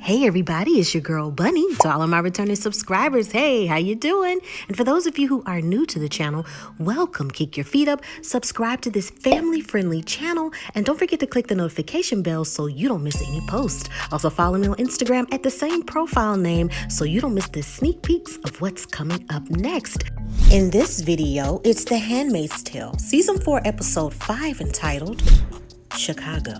Hey everybody, it's your girl Bunny. To all of my returning subscribers, hey, how you doing? And for those of you who are new to the channel, welcome. Kick your feet up, subscribe to this family-friendly channel, and don't forget to click the notification bell so you don't miss any posts. Also follow me on Instagram at the same profile name so you don't miss the sneak peeks of what's coming up next. In this video, it's The Handmaid's Tale, Season 4, Episode 5, entitled Chicago.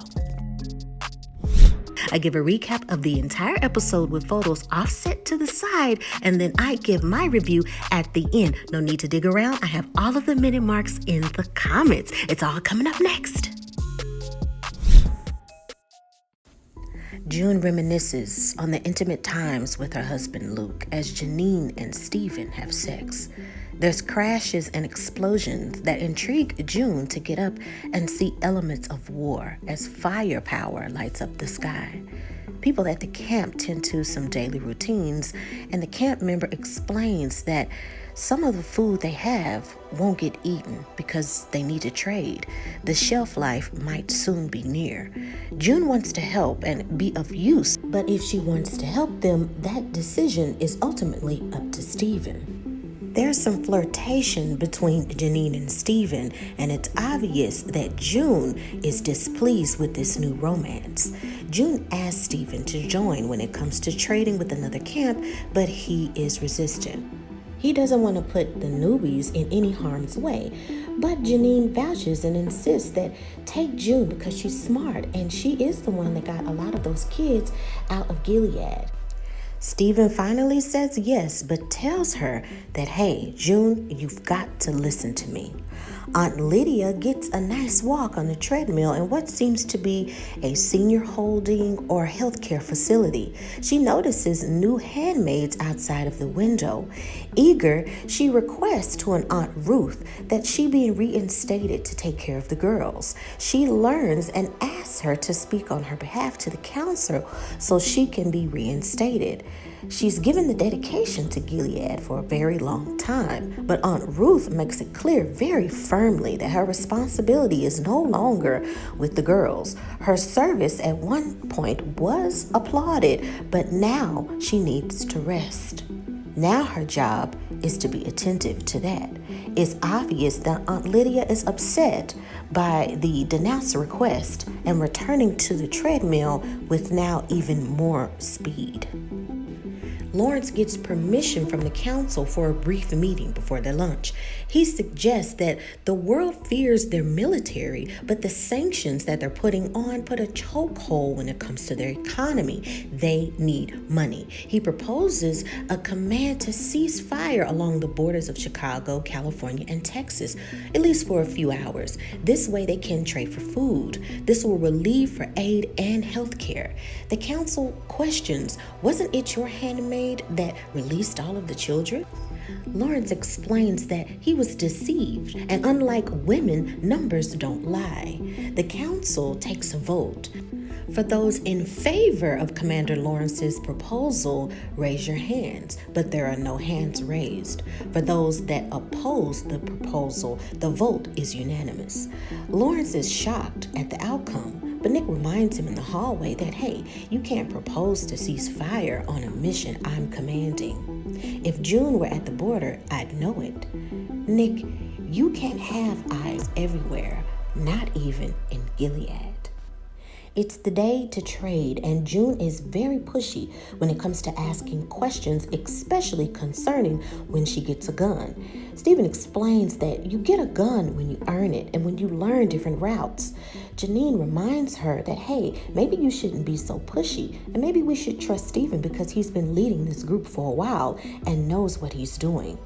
I give a recap of the entire episode with photos offset to the side, and then I give my review at the end. No need to dig around. I have all of the minute marks in the comments. It's all coming up next. June reminisces on the intimate times with her husband Luke as Janine and Stephen have sex. There's crashes and explosions that intrigue June to get up and see elements of war as firepower lights up the sky. People at the camp tend to some daily routines, and the camp member explains that some of the food they have won't get eaten because they need to trade. The shelf life might soon be near. June wants to help and be of use, but if she wants to help them, that decision is ultimately up to Stephen. There's some flirtation between Janine and Stephen, and it's obvious that June is displeased with this new romance. June asks Stephen to join when it comes to trading with another camp, but he is resistant. He doesn't want to put the newbies in any harm's way, but Janine vouches and insists that take June because she's smart, and she is the one that got a lot of those kids out of Gilead. Stephen finally says yes, but tells her that, hey, June, you've got to listen to me. Aunt Lydia gets a nice walk on the treadmill in what seems to be a senior holding or healthcare facility. She notices new handmaids outside of the window. Eager, she requests to an Aunt Ruth that she be reinstated to take care of the girls. She learns and asks her to speak on her behalf to the council so she can be reinstated. She's given the dedication to Gilead for a very long time, but Aunt Ruth makes it clear very firmly that her responsibility is no longer with the girls. Her service at one point was applauded, but now she needs to rest. Now her job is to be attentive to that. It's obvious that Aunt Lydia is upset by the denounce request and returning to the treadmill with now even more speed. Lawrence gets permission from the council for a brief meeting before their lunch. He suggests that the world fears their military, but the sanctions that they're putting on put a chokehold when it comes to their economy. They need money. He proposes a command to cease fire along the borders of Chicago, California, and Texas, at least for a few hours. This way they can trade for food. This will relieve for aid and health care. The council questions, wasn't it your handmaid that released all of the children? Lawrence explains that he was deceived, and unlike women, numbers don't lie. The council takes a vote. For those in favor of Commander Lawrence's proposal, raise your hands, but there are no hands raised. For those that oppose the proposal, the vote is unanimous. Lawrence is shocked at the outcome, but Nick reminds him in the hallway that, hey, you can't propose to cease fire on a mission I'm commanding. If June were at the border, I'd know it. Nick, you can't have eyes everywhere, not even in Gilead. It's the day to trade, and June is very pushy when it comes to asking questions, especially concerning when she gets a gun. Stephen explains that you get a gun when you earn it and when you learn different routes. Janine reminds her that, hey, maybe you shouldn't be so pushy, and maybe we should trust Stephen because he's been leading this group for a while and knows what he's doing.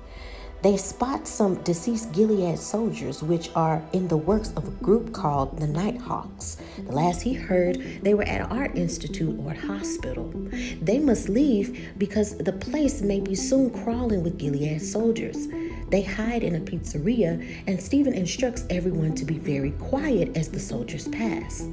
They spot some deceased Gilead soldiers, which are in the works of a group called the Nighthawks. The last he heard, they were at an art institute or hospital. They must leave because the place may be soon crawling with Gilead soldiers. They hide in a pizzeria, and Stephen instructs everyone to be very quiet as the soldiers pass.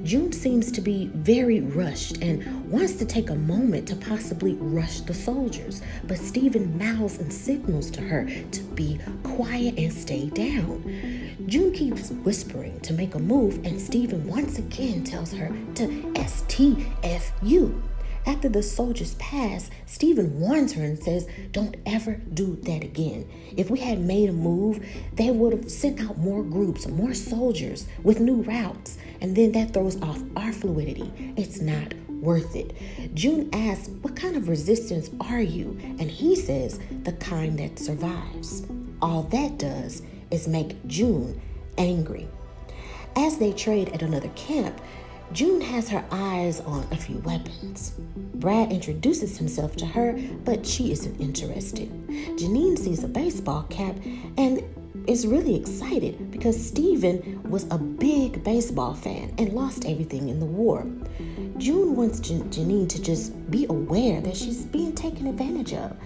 June seems to be very rushed and wants to take a moment to possibly rush the soldiers, but Stephen mouths and signals to her to be quiet and stay down. June keeps whispering to make a move, and Stephen once again tells her to STFU. After the soldiers pass, Stephen warns her and says, "Don't ever do that again. If we had made a move, they would have sent out more groups, more soldiers with new routes, and then that throws off our fluidity. It's not worth it." June asks, "What kind of resistance are you?" And he says, "The kind that survives." All that does is make June angry. As they trade at another camp, June has her eyes on a few weapons. Brad introduces himself to her, but she isn't interested. Janine sees a baseball cap and is really excited because Stephen was a big baseball fan and lost everything in the war. June wants Janine to just be aware that she's being taken advantage of.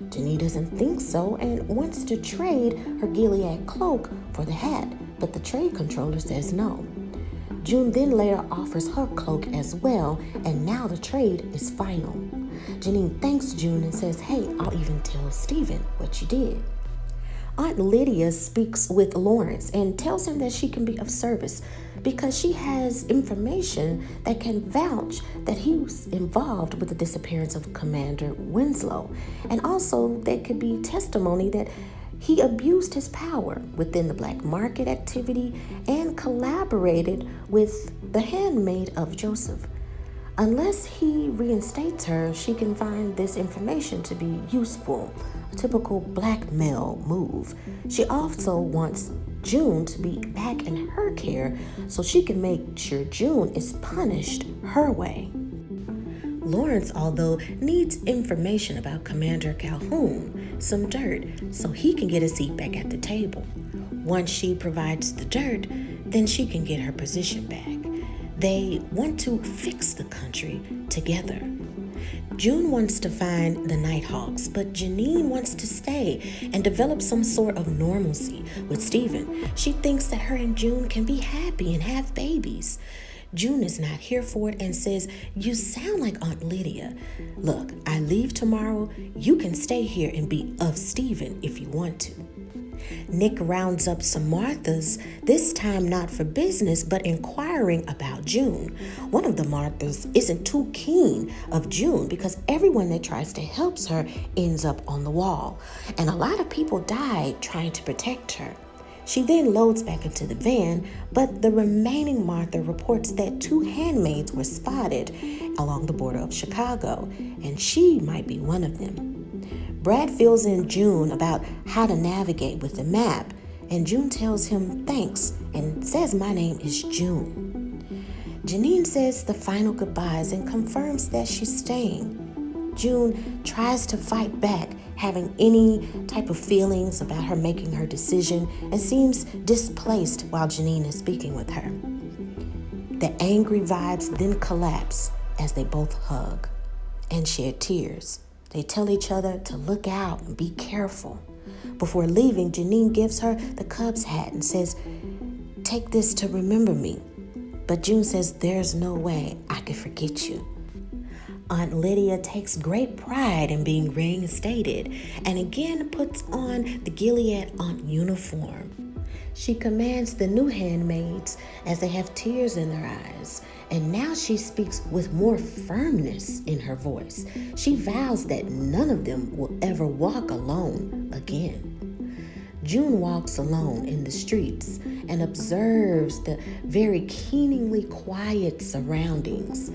Janine doesn't think so and wants to trade her Gilead cloak for the hat, but the trade controller says no. June then later offers her cloak as well, and now the trade is final. Janine thanks June and says, "Hey, I'll even tell Stephen what you did." Aunt Lydia speaks with Lawrence and tells him that she can be of service because she has information that can vouch that he was involved with the disappearance of Commander Winslow. And also there could be testimony that he abused his power within the black market activity and collaborated with the handmaid of Joseph. Unless he reinstates her, she can find this information to be useful, a typical blackmail move. She also wants June to be back in her care so she can make sure June is punished her way. Lawrence, although, needs information about Commander Calhoun, some dirt, so he can get a seat back at the table. Once she provides the dirt, then she can get her position back. They want to fix the country together. June wants to find the Nighthawks, but Janine wants to stay and develop some sort of normalcy with Stephen. She thinks that her and June can be happy and have babies. June is not here for it and says, "You sound like Aunt Lydia. Look, I leave tomorrow. You can stay here and be of Stephen if you want to." Nick rounds up some Marthas, this time not for business, but inquiring about June. One of the Marthas isn't too keen of June because everyone that tries to help her ends up on the wall, and a lot of people died trying to protect her. She then loads back into the van, but the remaining Martha reports that 2 handmaids were spotted along the border of Chicago, and she might be one of them. Brad fills in June about how to navigate with the map, and June tells him thanks and says, "My name is June." Janine says the final goodbyes and confirms that she's staying. June tries to fight back, having any type of feelings about her making her decision, and seems displaced while Janine is speaking with her. The angry vibes then collapse as they both hug and share tears. They tell each other to look out and be careful. Before leaving, Janine gives her the Cubs hat and says, "Take this to remember me." But June says, "There's no way I could forget you." Aunt Lydia takes great pride in being reinstated and again puts on the Gilead aunt uniform. She commands the new handmaids as they have tears in their eyes, and now she speaks with more firmness in her voice. She vows that none of them will ever walk alone again. June walks alone in the streets and observes the very keenly quiet surroundings.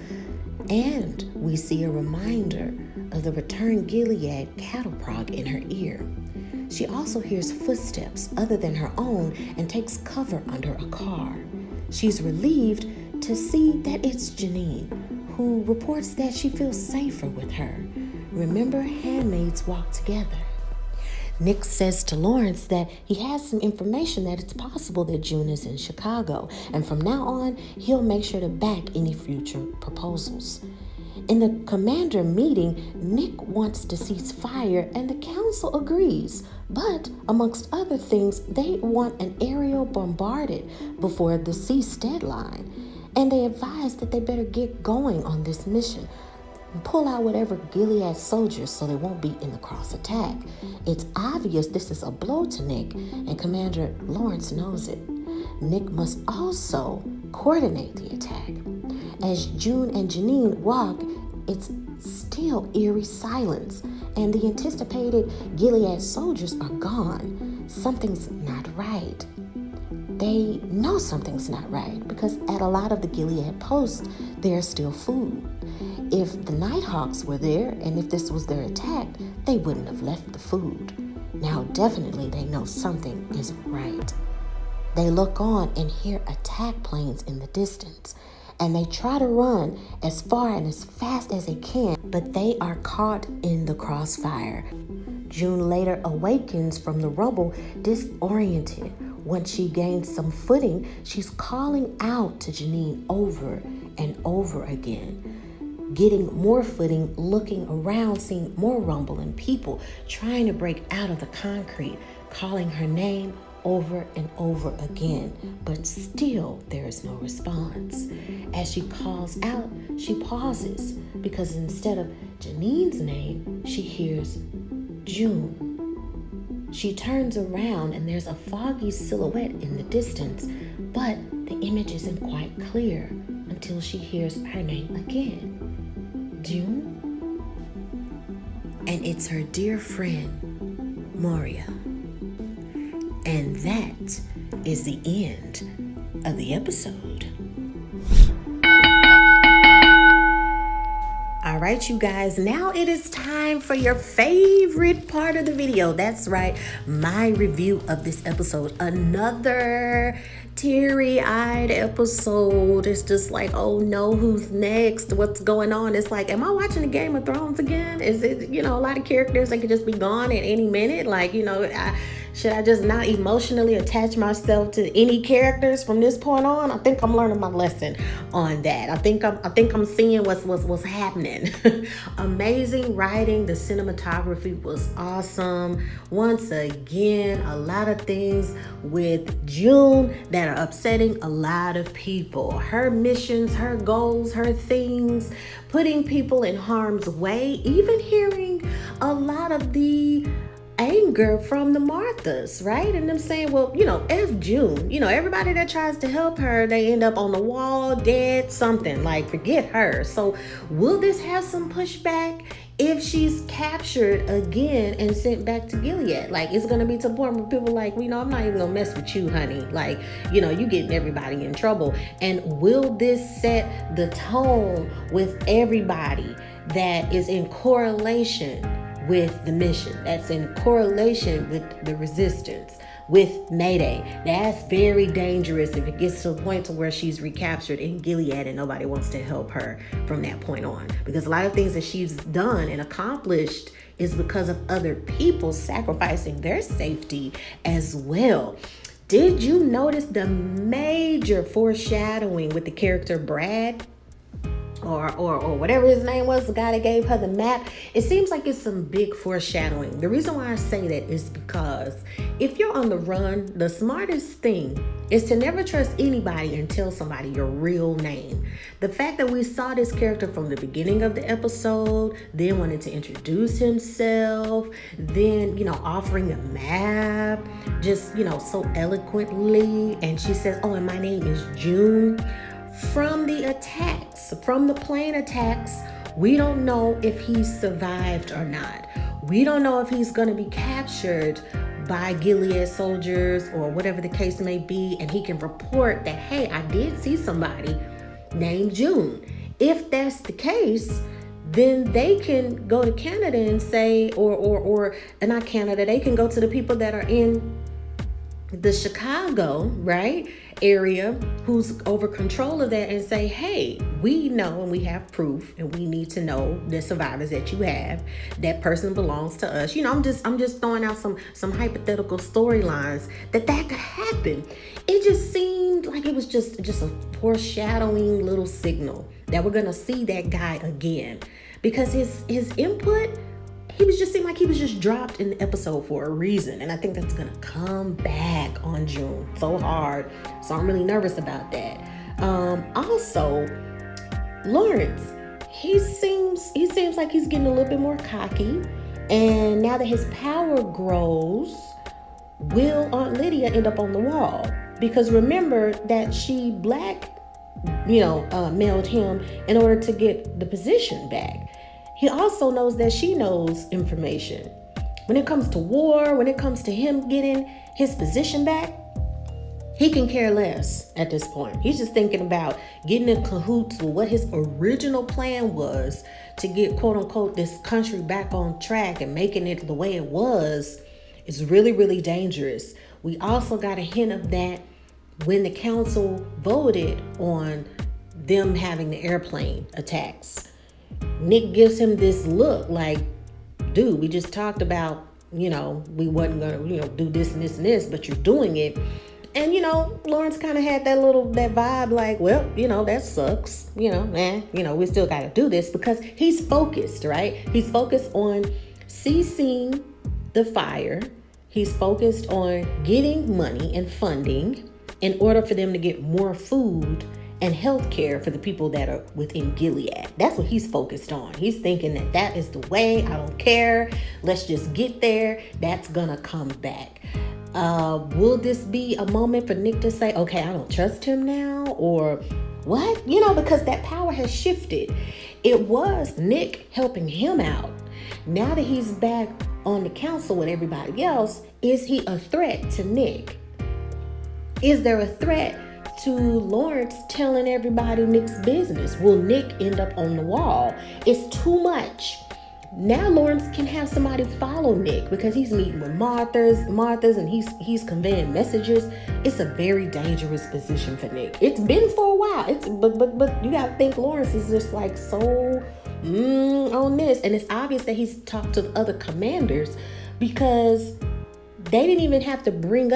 And we see a reminder of the returned Gilead cattle prod in her ear. She also hears footsteps other than her own and takes cover under a car. She's relieved to see that it's Janine, who reports that she feels safer with her. Remember, handmaids walk together. Nick says to Lawrence that he has some information that it's possible that June is in Chicago, and from now on, he'll make sure to back any future proposals. In the commander meeting, Nick wants to cease fire, and the council agrees. But, amongst other things, they want an aerial bombarded before the cease deadline, and they advise that they better get going on this mission. Pull out whatever Gilead soldiers so they won't be in the cross attack. It's obvious this is a blow to Nick, and Commander Lawrence knows it. Nick must also coordinate the attack. As June and Janine walk, it's still eerie silence, and the anticipated Gilead soldiers are gone. Something's not right. They know something's not right because at a lot of the Gilead posts, there's still food. If the Nighthawks were there and if this was their attack, they wouldn't have left the food. Now, definitely they know something isn't right. They look on and hear attack planes in the distance, and they try to run as far and as fast as they can, but they are caught in the crossfire. June later awakens from the rubble, disoriented. Once she gains some footing, she's calling out to Janine over and over again. Getting more footing, looking around, seeing more rumble and people trying to break out of the concrete, calling her name over and over again, but still there is no response. As she calls out, she pauses because instead of Janine's name, she hears June. She turns around and there's a foggy silhouette in the distance, but the image isn't quite clear until she hears her name again. June? And it's her dear friend, Moira. And that is the end of the episode. All right, you guys, now it is time for your favorite part of the video. That's right, my review of this episode. Another teary-eyed episode. It's just like, oh no, who's next? What's going on? It's like, am I watching the Game of Thrones again? Is it, a lot of characters that could just be gone at any minute? Like, should I just not emotionally attach myself to any characters from this point on? I think I'm learning my lesson on that. I think I'm seeing what's happening. Amazing writing. The cinematography was awesome. Once again, a lot of things with June that are upsetting a lot of people. Her missions, her goals, her things, putting people in harm's way, even hearing a lot of the anger from the Marthas, right? And them saying, well, F June, everybody that tries to help her, they end up on the wall, dead, something, like forget her. So will this have some pushback if she's captured again and sent back to Gilead? Like, it's going to be to the point where people like, I'm not even going to mess with you, honey. Like, you getting everybody in trouble. And will this set the tone with everybody that is in correlation with the mission, that's in correlation with the resistance, with Mayday? That's very dangerous if it gets to the point to where she's recaptured in Gilead and nobody wants to help her from that point on. Because a lot of things that she's done and accomplished is because of other people sacrificing their safety as well. Did you notice the major foreshadowing with the character Brad? Or whatever his name was, the guy that gave her the map? It seems like it's some big foreshadowing. The reason why I say that is because if you're on the run, the smartest thing is to never trust anybody and tell somebody your real name. The fact that we saw this character from the beginning of the episode, then wanted to introduce himself, then, offering a map, just, so eloquently. And she says, oh, and my name is June. From the plane attacks, we don't know if he survived or not. We don't know if he's going to be captured by Gilead soldiers or whatever the case may be, and he can report that, hey, I did see somebody named June. If that's the case, then they can go to Canada and say, or not Canada, they can go to the people that are in the Chicago, right, area who's over control of that and say, hey, we know and we have proof and we need to know the survivors that you have. That person belongs to us. I'm just throwing out some hypothetical storylines that could happen. It just seemed like it was just a foreshadowing little signal that we're gonna see that guy again, because his input, he seemed like he was just dropped in the episode for a reason. And I think that's going to come back on June so hard. So I'm really nervous about that. Also, Lawrence, he seems like he's getting a little bit more cocky. And now that his power grows, will Aunt Lydia end up on the wall? Because remember that she mailed him in order to get the position back. He also knows that she knows information. When it comes to war, when it comes to him getting his position back, he can care less at this point. He's just thinking about getting in cahoots with what his original plan was to get, quote unquote, this country back on track and making it the way it was. Is really, really dangerous. We also got a hint of that when the council voted on them having the airplane attacks. Nick gives him this look like, dude, we just talked about, we wasn't going to, do this and this and this, but you're doing it. And, Lawrence kind of had that vibe like, well, that sucks. We still got to do this because he's focused, right? He's focused on ceasing the fire. He's focused on getting money and funding in order for them to get more food and health care for the people that are within Gilead. That's what he's focused on. He's thinking that is the way. I don't care. Let's just get there. That's going to come back. Will this be a moment for Nick to say, okay, I don't trust him now? Or what? Because that power has shifted. It was Nick helping him out. Now that he's back on the council with everybody else, is he a threat to Nick? Is there a threat to Lawrence telling everybody Nick's business? Will Nick end up on the wall? It's too much. Now Lawrence can have somebody follow Nick because he's meeting with Martha's and he's conveying messages. It's a very dangerous position for Nick. It's been for a while. But you gotta think Lawrence is just like so on this. And it's obvious that he's talked to the other commanders because Nick didn't even have to bring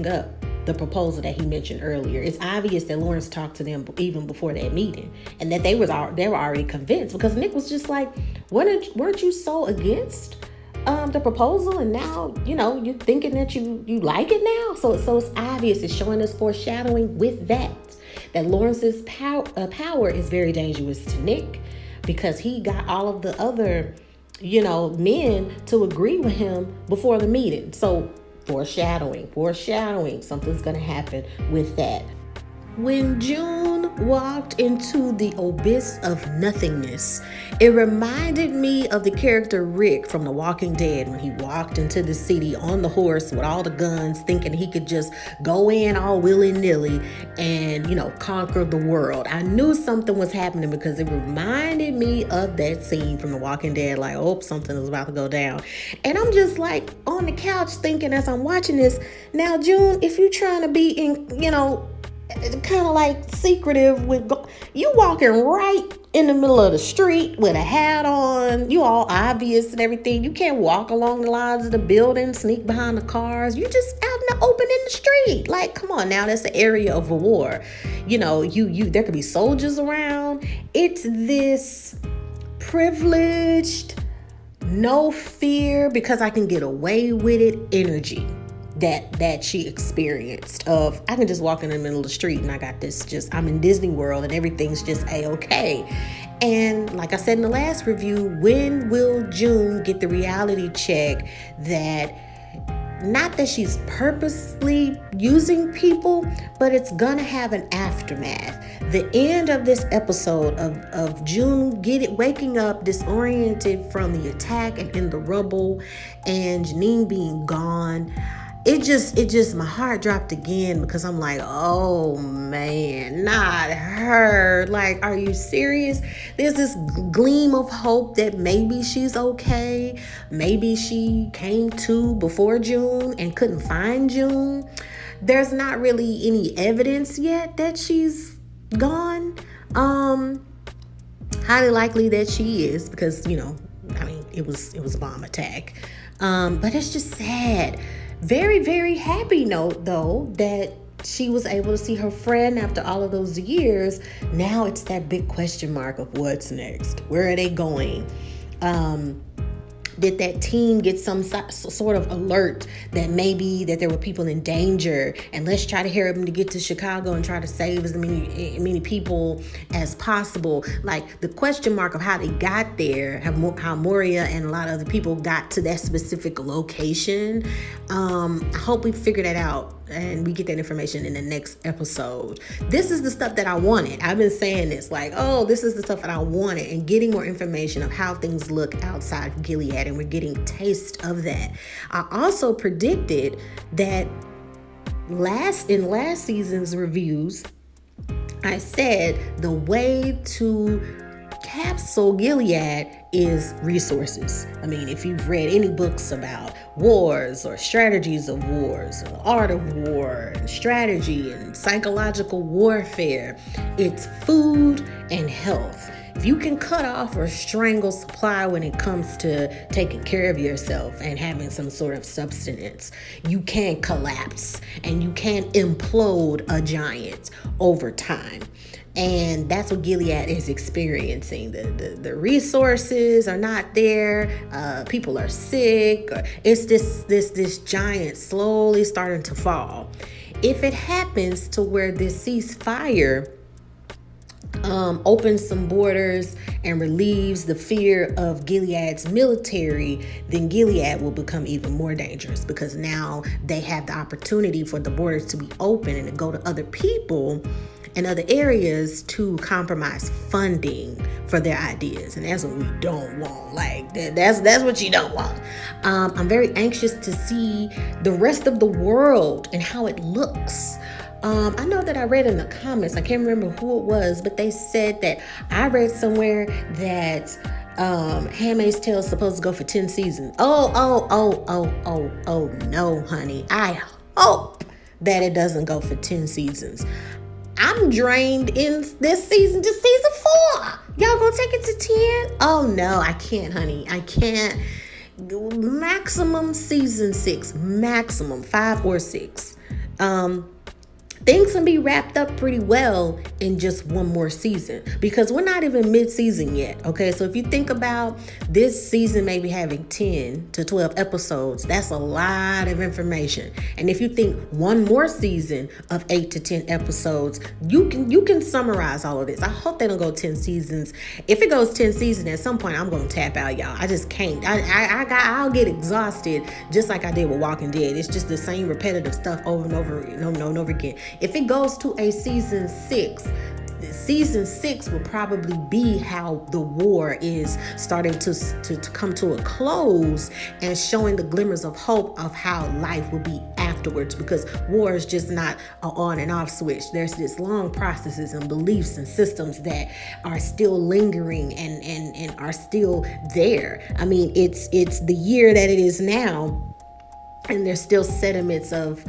up the proposal that he mentioned earlier. It's obvious that Lawrence talked to them even before that meeting and that they were already convinced because Nick was just like, weren't you so against the proposal and now, you're thinking that you like it now? So it's obvious. It's showing us foreshadowing with that Lawrence's power is very dangerous to Nick because he got all of the other, men to agree with him before the meeting. So foreshadowing, something's going to happen with that. When June walked into the abyss of nothingness, it reminded me of the character Rick from The Walking Dead when he walked into the city on the horse with all the guns, thinking he could just go in all willy-nilly and, conquer the world. I knew something was happening because it reminded me of that scene from The Walking Dead, like, oh, something is about to go down. And I'm just like on the couch thinking as I'm watching this, now, June, if you're trying to be in, kind of like secretive with you walking right in the middle of the street with a hat on, you all obvious and everything. You can't walk along the lines of the building, sneak behind the cars. You just out in the open in the street. Like, come on now, that's the area of a war. There could be soldiers around. It's this privileged, no fear because I can get away with it energy that she experienced of, I can just walk in the middle of the street and I got this, I'm in Disney World and everything's just a-okay. And like I said in the last review, when will June get the reality check that not that she's purposely using people, but it's gonna have an aftermath. The end of this episode of June waking up disoriented from the attack and in the rubble and Janine being gone, it just my heart dropped again because I'm like, oh man, not her. Like, are you serious? There's this gleam of hope that maybe she's okay. Maybe she came to before June and couldn't find June. There's not really any evidence yet that she's gone. Highly likely that she is because, it was a bomb attack. But it's just sad. Very, very happy note, though, that she was able to see her friend after all of those years. Now it's that big question mark of what's next. Where are they going? Did that team get some sort of alert that maybe that there were people in danger and let's try to hurry them to get to Chicago and try to save as many people as possible? Like the question mark of how they got there, how Moira and a lot of other people got to that specific location. I hope we figure that out and we get that information in the next episode. This is the stuff that I wanted. I've been saying this, like, oh, this is the stuff that I wanted, and getting more information of how things look outside of Gilead, and we're getting taste of that. I also predicted that in last season's reviews, I said the way to capsule Gilead is resources. I mean, if you've read any books about wars or strategies of wars, or the art of war and strategy and psychological warfare, it's food and health. If you can cut off or strangle supply when it comes to taking care of yourself and having some sort of subsistence, you can collapse and you can implode a giant over time. And that's what Gilead is experiencing. The resources are not there. People are sick. It's this giant slowly starting to fall. If it happens to where this ceasefire opens some borders and relieves the fear of Gilead's military, then Gilead will become even more dangerous, because now they have the opportunity for the borders to be open and to go to other people and other areas to compromise funding for their ideas. And that's what we don't want. Like, that's what you don't want. I'm very anxious to see the rest of the world and how it looks. I know that I read in the comments, I can't remember who it was, but they said that I read somewhere that Handmaid's Tale is supposed to go for 10 seasons. Oh, no, honey. I hope that it doesn't go for 10 seasons. I'm drained in this season to season 4. Y'all gonna take it to 10? Oh no, I can't, honey. I can't. Maximum season 6, maximum 5 or 6. Things can be wrapped up pretty well in just one more season, because we're not even mid-season yet. Okay, so if you think about this season maybe having 10 to 12 episodes, that's a lot of information. And if you think one more season of 8 to 10 episodes, you can summarize all of this. I hope they don't go 10 seasons. If it goes 10 seasons, at some point I'm going to tap out, y'all. I just can't. I'll get exhausted, just like I did with Walking Dead. It's just the same repetitive stuff over and over and over again. If it goes to a season 6 will probably be how the war is starting to come to a close, and showing the glimmers of hope of how life will be afterwards, because war is just not an on and off switch. There's this long processes and beliefs and systems that are still lingering and are still there. I mean, it's the year that it is now, and there's still sediments of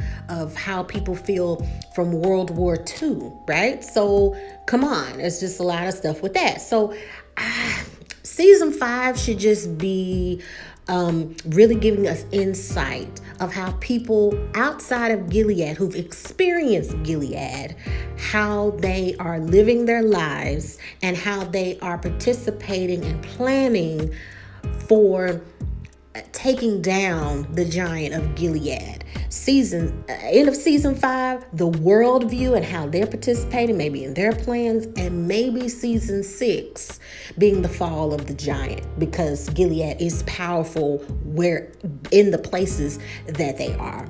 how people feel from World War II, right? So come on, there's just a lot of stuff with that. So season 5 should just be really giving us insight of how people outside of Gilead, who've experienced Gilead, how they are living their lives and how they are participating and planning for taking down the giant of Gilead. End of season 5, the world view and how they're participating, maybe in their plans, and maybe season 6 being the fall of the giant, because Gilead is powerful where in the places that they are.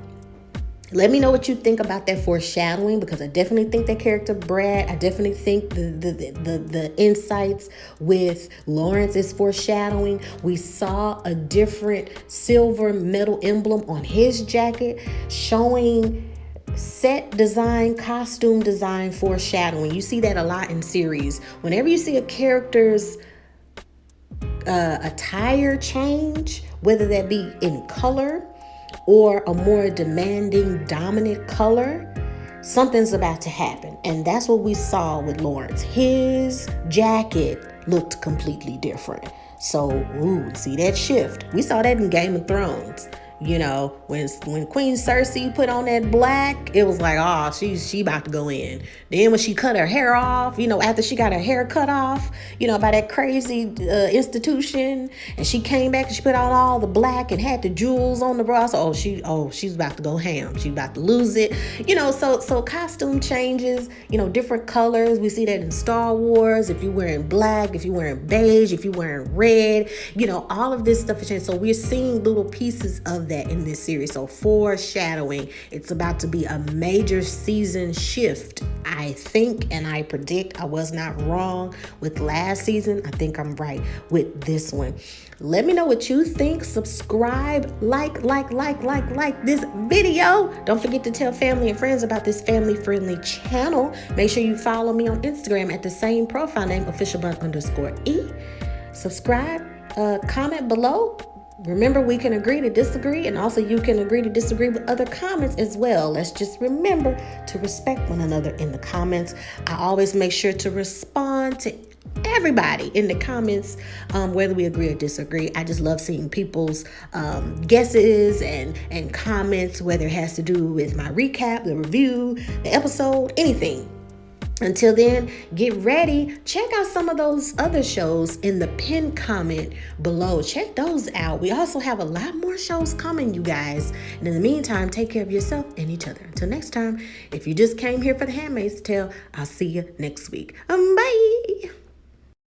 Let me know what you think about that foreshadowing, because I definitely think that character Brad, I definitely think the insights with Lawrence is foreshadowing. We saw a different silver metal emblem on his jacket, showing set design, costume design foreshadowing. You see that a lot in series. Whenever you see a character's attire change, whether that be in color or a more demanding, dominant color, something's about to happen. And that's what we saw with Lawrence. His jacket looked completely different. So, see that shift. We saw that in Game of Thrones. You know, when Queen Cersei put on that black, it was like, oh, she about to go in. Then when she cut her hair off, you know, after she got her hair cut off, you know, by that crazy institution, and she came back and she put on all the black and had the jewels on the bra. So, she's about to go ham. She's about to lose it. You know, so costume changes, you know, different colors. We see that in Star Wars. If you're wearing black, if you're wearing beige, if you're wearing red, you know, all of this stuff is changing. So we're seeing little pieces of that in this series. So foreshadowing, it's about to be a major season shift. I think and I predict I was not wrong with last season. I think I'm right with this one. Let me know what you think. Subscribe, like this video. Don't forget to tell family and friends about this family-friendly channel. Make sure you follow me on Instagram at the same profile name, officialbunne_E. Subscribe, comment below. Remember, we can agree to disagree, and also you can agree to disagree with other comments as well. Let's just remember to respect one another in the comments. I always make sure to respond to everybody in the comments, whether we agree or disagree. I just love seeing people's guesses and comments, whether it has to do with my recap, the review, the episode, anything. Until then, get ready. Check out some of those other shows in the pinned comment below. Check those out. We also have a lot more shows coming, you guys. And in the meantime, take care of yourself and each other. Until next time, if you just came here for the Handmaid's Tale, I'll see you next week. Bye.